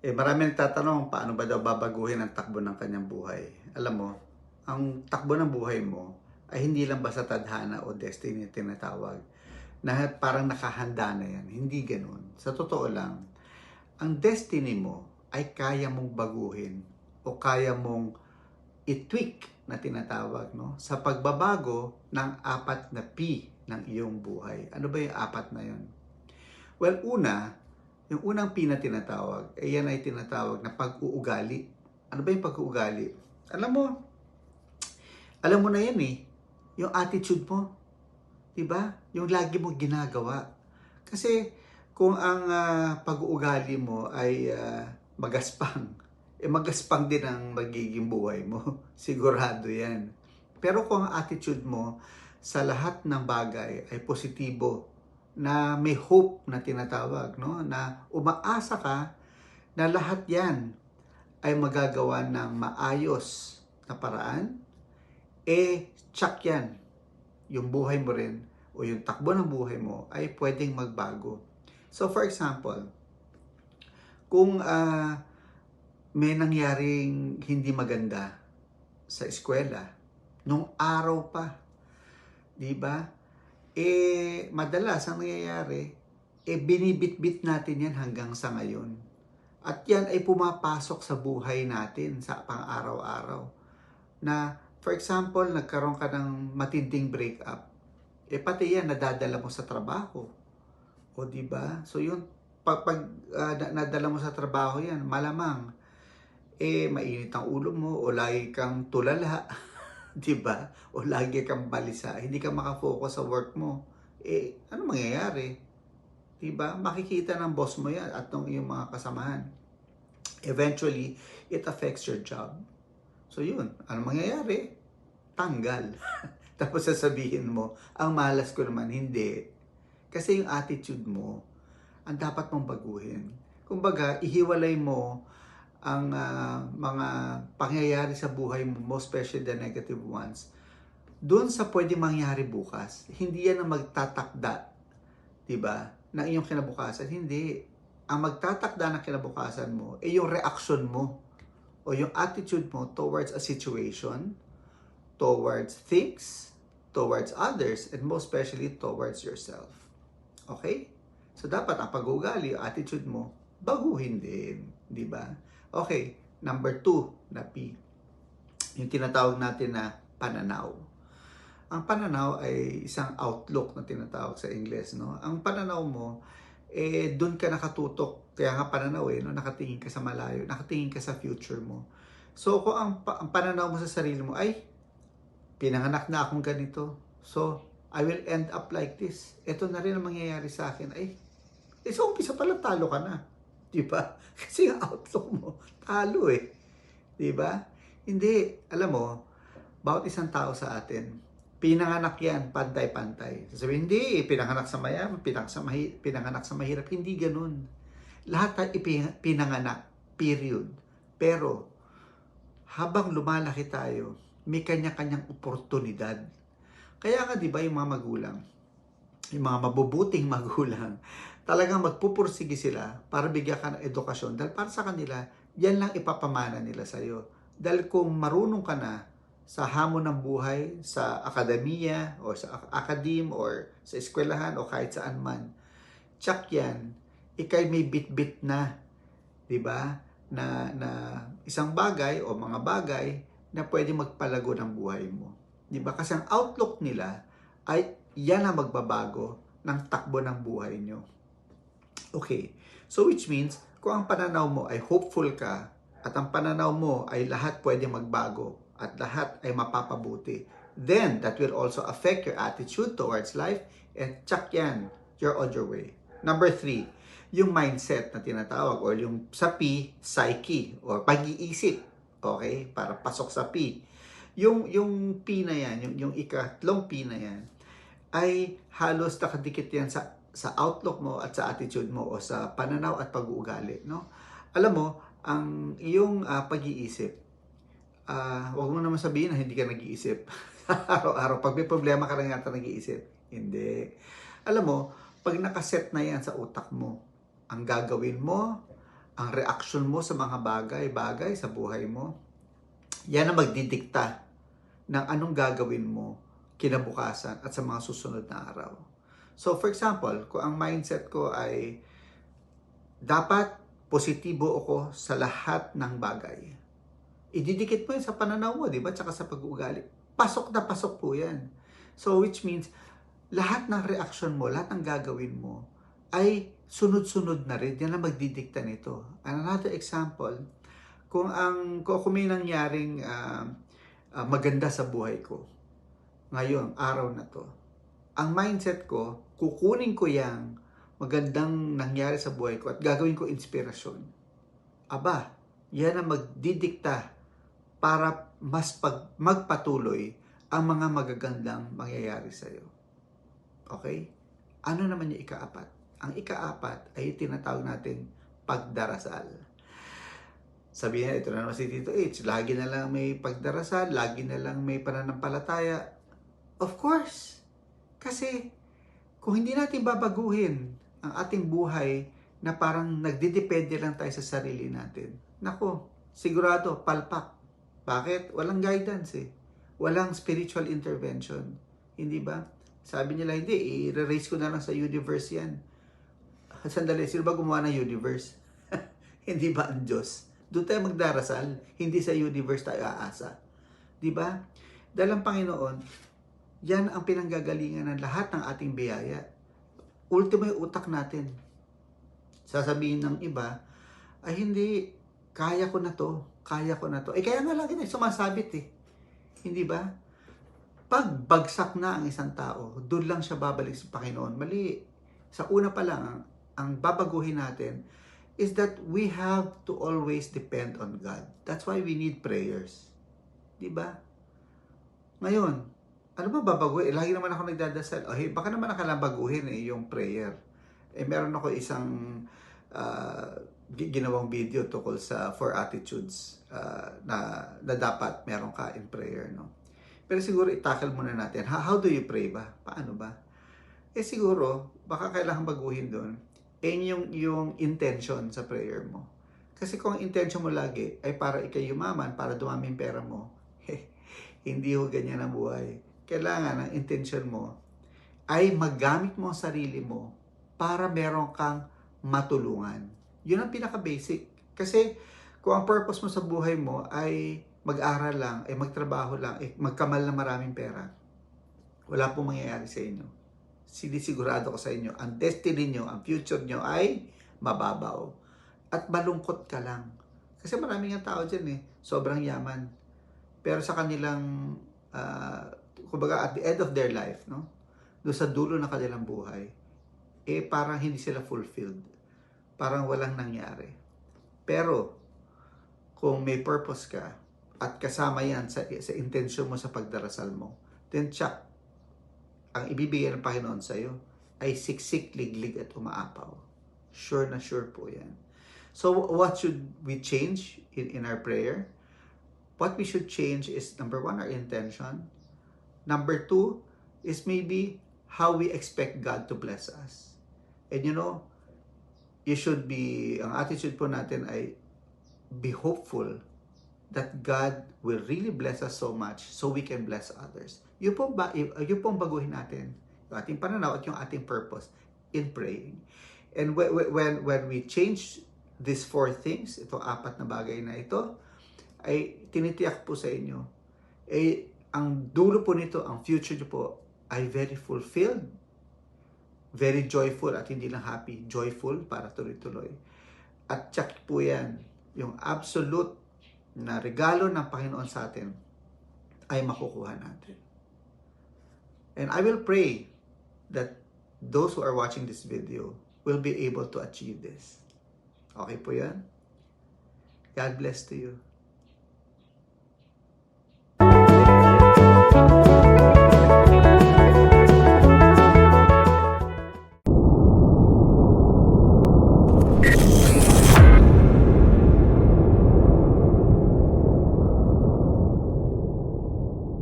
Marami nagtatanong paano ba daw babaguhin ang takbo ng kanyang buhay. Alam mo, ang takbo ng buhay mo ay hindi lang basta tadhana o destiny tinatawag na parang nakahanda na yan. Hindi ganun. Sa totoo lang, ang destiny mo ay kaya mong baguhin o kaya mong i-tweak na tinatawag, no? Sa pagbabago ng 4 na P ng iyong buhay. Ano ba yung 4 na yun? Well, yung unang P na tinatawag, yan ay tinatawag na pag-uugali. Ano ba yung pag-uugali? Alam mo, alam mo na yan eh. Yung attitude mo, 'di ba? Yung lagi mong ginagawa. Kasi kung ang pag-uugali mo ay magaspang, magaspang din ang magiging buhay mo. Sigurado 'yan. Pero kung ang attitude mo sa lahat ng bagay ay positibo, na may hope na tinatawag, no? Na umaasa ka na lahat 'yan ay magagawa ng maayos na paraan, tsak yan. Yung buhay mo rin o yung takbo ng buhay mo ay pwedeng magbago. So for example, kung may nangyaring hindi maganda sa eskwela, nung araw pa, di ba? Madalas ang nangyayari, binibitbit natin yan hanggang sa ngayon. At yan ay pumapasok sa buhay natin sa pang-araw-araw. Na, for example, nagkaroon ka ng matinding breakup, pati yan nadadala mo sa trabaho. O di ba? So yun, pag nadala mo sa trabaho yan, malamang, mainit ang ulo mo o lagi kang tulala. Di ba? O lagi kang balisa, hindi ka makafocus sa work mo. Ano mangyayari? Diba? Makikita ng boss mo yan at ng iyong mga kasamahan. Eventually, it affects your job. So yun, ano mangyayari? Tanggal. Tapos sasabihin mo, ang malas ko naman, hindi. Kasi yung attitude mo, ang dapat mong baguhin. Kumbaga, ihiwalay mo ang mga pangyayari sa buhay mo, most especially the negative ones, doon sa pwede mangyari bukas. Hindi yan ang magtatakda, diba, ng iyong kinabukasan. Hindi. Ang magtatakda ng kinabukasan mo ay yung reaction mo o yung attitude mo towards a situation, towards things, towards others, and most especially towards yourself. Okay? So dapat ang pag-uugali, yung attitude mo, baguhin din, di ba? Okay, number 2 na P. Yung tinatawag natin na pananaw. Ang pananaw ay isang outlook na tinatawag sa Ingles, no? Ang pananaw mo, doon ka nakatutok. Kaya nga pananaw, no? Nakatingin ka sa malayo, nakatingin ka sa future mo. So, kung ang pananaw mo sa sarili mo ay, pinanganak na akong ganito. So, I will end up like this. Ito na rin ang mangyayari sa akin. So, umpisa pala talo ka na. Diba? Kasi yung outlook mo, talo eh. Diba? Hindi. Alam mo, bawat isang tao sa atin, pinanganak yan, pantay-pantay. Sasabihin, hindi, pinanganak sa mayaman, pinanganak sa mahirap. Hindi ganun. Lahat tayo pinanganak, period. Pero, habang lumalaki tayo, may kanya-kanyang oportunidad. Kaya nga, di ba, yung mga magulang, yung mga mabubuting magulang, talagang magpupursige sila para bigyan ka ng edukasyon. Dahil para sa kanila, yan lang ipapamana nila sa'yo. Dahil kung marunong ka na sa hamon ng buhay, sa akademiya, o sa akadim, or sa eskwelahan, o kahit saan man, tsak yan, ikay may bit-bit na, di ba? Na isang bagay o mga bagay na pwede magpalago ng buhay mo. Di ba? Kasi ang outlook nila ay yan ang magbabago ng takbo ng buhay nyo. Okay. So which means, kung ang pananaw mo ay hopeful ka, at ang pananaw mo ay lahat pwede magbago, at lahat ay mapapabuti, then that will also affect your attitude towards life, and tsak yan, you're on your way. Number 3, yung mindset na tinatawag, or yung sa P, psyche, or pag-iisip. Okay? Para pasok sa P. Yung P na yan, yung ikatlong P na yan, ay halos nakadikit yan sa outlook mo at sa attitude mo o sa pananaw at pag-uugali, no? Alam mo, ang iyong pag-iisip, wag mo naman sabihin na hindi ka nag-iisip. Araw-araw, pag may problema ka lang yata nag-iisip. Hindi. Alam mo, pag nakaset na yan sa utak mo, ang gagawin mo ang reaksyon mo sa mga bagay sa buhay mo, yan ang magdidikta ng anong gagawin mo kinabukasan at sa mga susunod na araw. So for example, kung ang mindset ko ay dapat positibo ako sa lahat ng bagay, ididikit mo yun sa pananaw mo, di ba? Tsaka sa pag-uugali. Pasok na pasok po yan. So which means, lahat ng reaksyon mo, lahat ng gagawin mo, ay sunod-sunod na rin. Yan ang magdidikta nito. Another example, kung may nangyaring maganda sa buhay ko, ngayon, araw na to, ang mindset ko, kukunin ko yung magandang nangyari sa buhay ko at gagawin ko inspirasyon. Aba, yan ang magdidikta para mas magpatuloy ang mga magagandang mangyayari sa iyo. Okay? Ano naman yung ikaapat? Ang ikaapat ay tinatawag natin pagdarasal. Sabihin na, ito na naman si Tito H, lagi na lang may pagdarasal, lagi na lang may pananampalataya. Of course, kasi kung hindi natin babaguhin ang ating buhay na parang nagdidepende lang tayo sa sarili natin, nako, sigurado, palpak. Bakit? Walang guidance eh. Walang spiritual intervention. Hindi ba? Sabi nila, hindi, i-erase ko na lang sa universe yan. Sandali, sino ba gumawa ng universe? Hindi ba ang Diyos? Doon tayo magdarasal, hindi sa universe tayo aasa. Di ba? Dahil ang Panginoon, yan ang pinanggagalingan ng lahat ng ating biyaya. Ultimo yung utak natin. Sasabihin ng iba, ay hindi, kaya ko na to. Kaya ko na to. Eh kaya nga lagi na sumasabit eh. Hindi ba? Pag bagsak na ang isang tao, doon lang siya babalik sa Panginoon. Mali. Sa una pa lang, ang babaguhin natin is that we have to always depend on God. That's why we need prayers. Di ba? Ngayon, ano ba babaguhin? Lagi naman ako nagdadasal. Oh, baka naman nakalabaguhin yung prayer. Meron ako isang ginawang video tungkol sa 4 attitudes na dapat meron ka in prayer, no? Pero siguro itakal muna natin. How do you pray ba? Paano ba? Siguro, baka kailangan baguhin doon. Yung intention sa prayer mo. Kasi kung intention mo lagi ay para ikay yumaman, para dumami yung pera mo, hindi ho ganyan ang buhay. Kailangan ang intention mo ay magamit mo ang sarili mo para meron kang matulungan. Yun ang pinaka-basic. Kasi kung ang purpose mo sa buhay mo ay mag-aral lang, ay magtrabaho lang, ay magkamal na maraming pera, wala pong mangyayari sa inyo. Sinisigurado ko sa inyo, ang destiny nyo, ang future nyo ay mababaw. At malungkot ka lang. Kasi maraming ang tao dyan sobrang yaman. Pero sa kanilang, kumbaga at the end of their life, no? Doon sa dulo ng kanilang buhay, parang hindi sila fulfilled. Parang walang nangyari. Pero, kung may purpose ka, at kasama yan sa intensyon mo sa pagdarasal mo, then check, ang ibibigay ng Panginoon sa iyo ay siksik, liglig at umaapaw. Sure na sure po yan. So, what should we change in our prayer? What we should change is, number 1, our intention. Number 2 is maybe how we expect God to bless us. And you should be, ang attitude po natin ay be hopeful that God will really bless us so much so we can bless others. Yun pong baguhin natin yung ating pananaw at yung ating purpose in praying. And when we change these 4 things, ito 4 na bagay na ito, ay tinitiyak po sa inyo, ang dulo po nito, ang future nyo po ay very fulfilled, very joyful, at hindi lang happy, joyful para tuloy-tuloy. At check po yan, yung absolute na regalo ng Panginoon sa atin ay makukuha natin. And I will pray that those who are watching this video will be able to achieve this. Okay po yan? God bless to you.